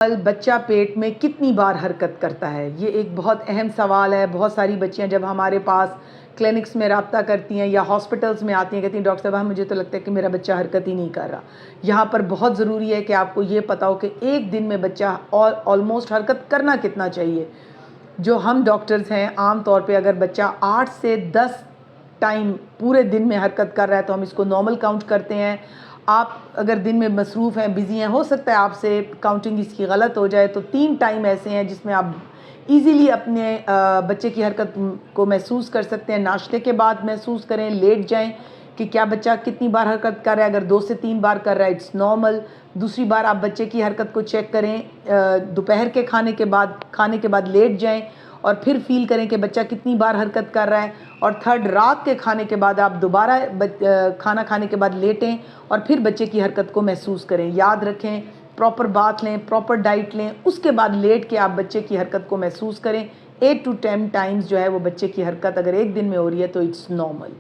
بچہ پیٹ میں کتنی بار حرکت کرتا ہے؟ یہ ایک بہت اہم سوال ہے۔ بہت ساری بچیاں جب ہمارے پاس کلینکس میں رابطہ کرتی ہیں یا ہاسپٹلز میں آتی ہیں، کہتی ہیں ڈاکٹر صاحب مجھے تو لگتا ہے کہ میرا بچہ حرکت ہی نہیں کر رہا۔ یہاں پر بہت ضروری ہے کہ آپ کو یہ پتہ ہو کہ ایک دن میں بچہ آلموسٹ حرکت کرنا کتنا چاہیے۔ جو ہم ڈاکٹرز ہیں، عام طور پہ اگر بچہ 8 سے 10 ٹائم پورے دن میں حرکت کر رہا ہے تو ہم اس کو نارمل کاؤنٹ کرتے ہیں۔ آپ اگر دن میں مصروف ہیں، بزی ہیں، ہو سکتا ہے آپ سے کاؤنٹنگ اس کی غلط ہو جائے، تو 3 ٹائم ایسے ہیں جس میں آپ ایزیلی اپنے بچے کی حرکت کو محسوس کر سکتے ہیں۔ ناشتے کے بعد محسوس کریں، لیٹ جائیں کہ کیا بچہ کتنی بار حرکت کر رہا ہے۔ اگر 2 سے 3 بار کر رہا ہے اٹس نارمل۔ دوسری بار آپ بچے کی حرکت کو چیک کریں، دوپہر کے کھانے کے بعد لیٹ جائیں اور پھر فیل کریں کہ بچہ کتنی بار حرکت کر رہا ہے۔ اور تھرڈ، رات کے کھانے کے بعد آپ دوبارہ کھانا کھانے کے بعد لیٹیں اور پھر بچے کی حرکت کو محسوس کریں۔ یاد رکھیں، پراپر بات لیں، پراپر ڈائٹ لیں، اس کے بعد لیٹ کے آپ بچے کی حرکت کو محسوس کریں۔ 8 to 10 ٹائمز جو ہے وہ بچے کی حرکت اگر ایک دن میں ہو رہی ہے تو اٹس نارمل۔